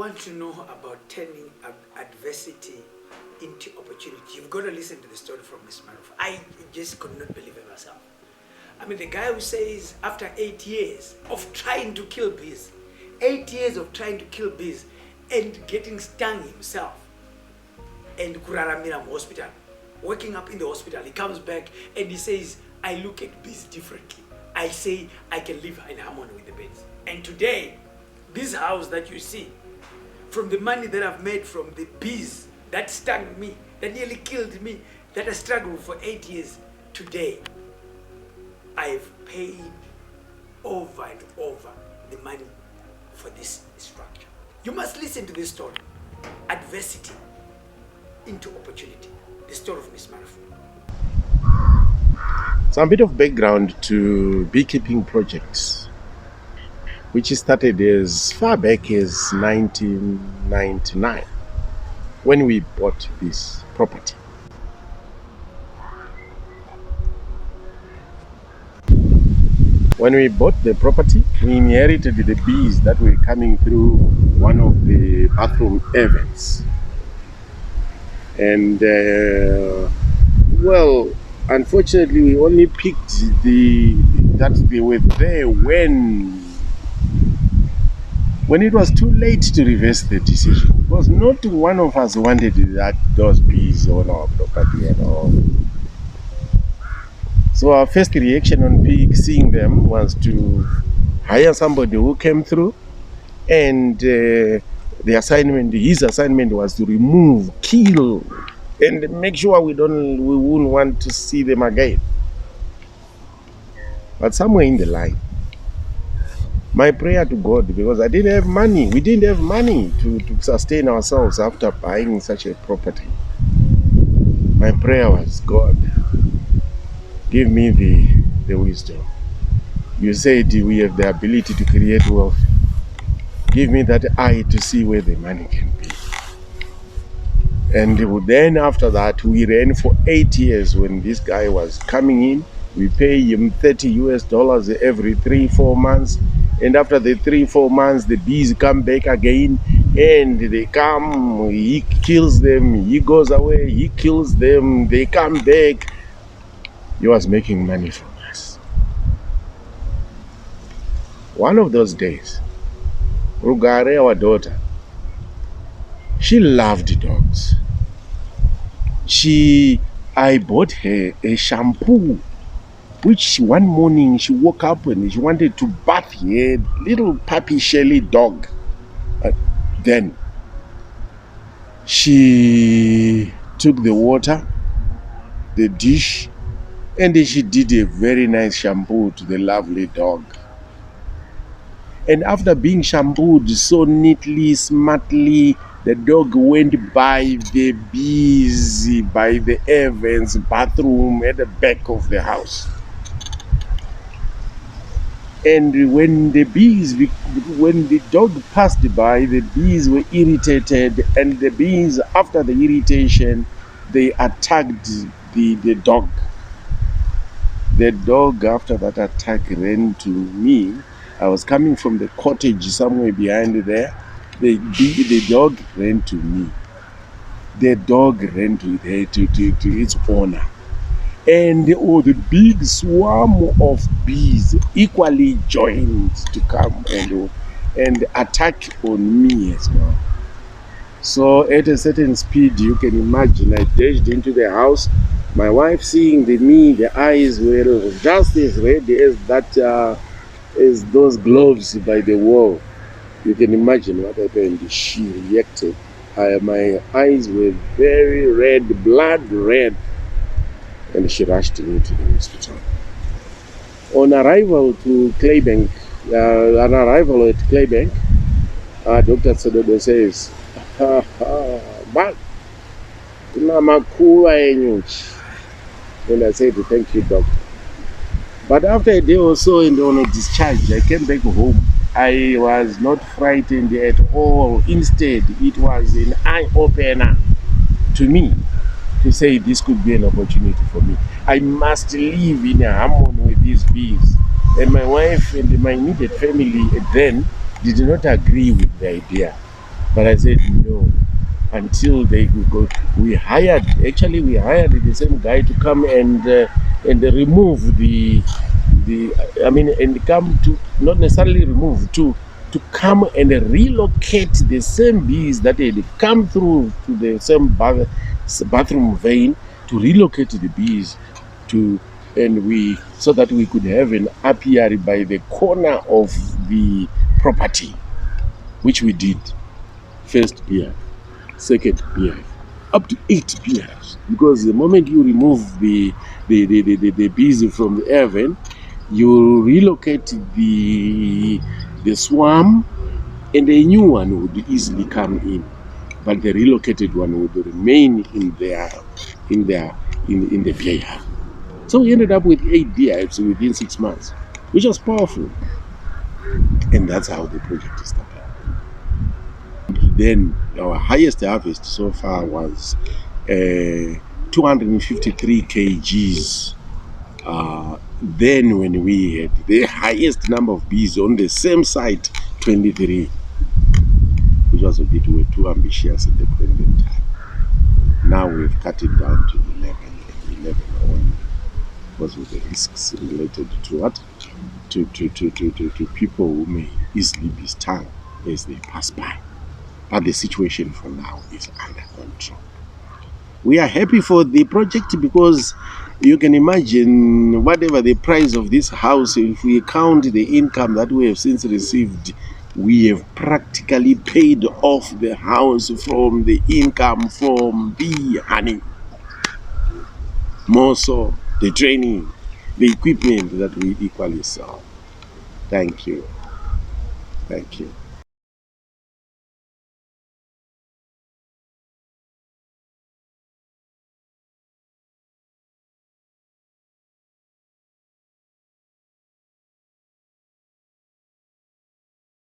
want to know about turning adversity into opportunity, you've got to listen to the story from Miss Maruf. I just could not believe it myself. I mean, the guy who says after 8 years of trying to kill bees, 8 years of trying to kill bees and getting stung himself, and Kuraramiram hospital, waking up in the hospital, he comes back and he says, I look at bees differently. I say I can live in harmony with the bees. And today, this house that you see, from the money that I've made from the bees that stung me, that nearly killed me, that I struggled for 8 years, today, I've paid over and over the money for this structure. You must listen to this story. Adversity into opportunity. The story of Miss Maruf. Some bit of background to beekeeping projects, which started as far back as 1999 when we bought this property. When we bought the property, we inherited the bees that were coming through one of the bathroom vents. And unfortunately, we only picked that they were there when it was too late to reverse the decision. Because not one of us wanted those bees on our property at all. So our first reaction on seeing them was to hire somebody who came through, and his assignment was to remove, kill, and make sure we wouldn't want to see them again. But somewhere in the line, my prayer to God, because we didn't have money to sustain ourselves after buying such a property. My prayer was, God, give me the wisdom. You said we have the ability to create wealth. Give me that eye to see where the money can be. And then after that, we ran for 8 years. When this guy was coming in, we pay him $30 every 3-4 months. And after the 3-4 months, the bees come back again, and they come, he kills them, he goes away, he kills them, they come back. He was making money from us. One of those days, Rugare, our daughter, she loved dogs. I bought her a shampoo, which one morning she woke up and she wanted to bath her little puppy Shelly dog. Then she took the water, the dish, and then she did a very nice shampoo to the lovely dog. And after being shampooed so neatly, smartly, the dog went by the bees, by the Evans bathroom at the back of the house. And when the dog passed by, the bees were irritated, and the bees, after the irritation, they attacked the dog. The dog, after that attack, ran to me. I was coming from the cottage somewhere behind there. The dog ran to me. The dog ran to its owner. And the big swarm of bees equally joined to come and attack on me as well. So at a certain speed, you can imagine, I dashed into the house. My wife, seeing the eyes were just as red as those gloves by the wall. You can imagine what happened. She reacted. My eyes were very red, blood red, and she rushed me to the hospital. On arrival at Claybank, Dr. Sododo says, "Man, and I said, thank you, doctor. But after a day or so and on a discharge, I came back home. I was not frightened at all. Instead, it was an eye-opener to me to say this could be an opportunity for me. I must live in a harmony with these bees. And my wife and my immediate family then did not agree with the idea. But I said no. Until they go, we hired the same guy to come and remove and come to, not necessarily remove, to come and relocate the same bees that had come through to the same bathroom vein, to relocate the bees to, and we, so that we could have an apiary by the corner of the property, which we did. First beehive, second beehive, up to 8 beehives, because the moment you remove the bees from the air vent, you relocate the swarm, and a new one would easily come in, but the relocated one would remain in the beehive. So we ended up with 8 beehives within 6 months, which was powerful, and that's how the project started. Then our highest harvest so far was 253 kgs. Then when we had the highest number of bees on the same site, 23, which was a bit too ambitious at the point in time. Now we've cut it down to 11 only, because of the risks related to what? To people who may easily be stung as they pass by. But the situation for now is under control. We are happy for the project because you can imagine, whatever the price of this house, if we count the income that we have since received, we have practically paid off the house from the income from bee honey. More so, the training, the equipment that we equally sell. Thank you. Thank you.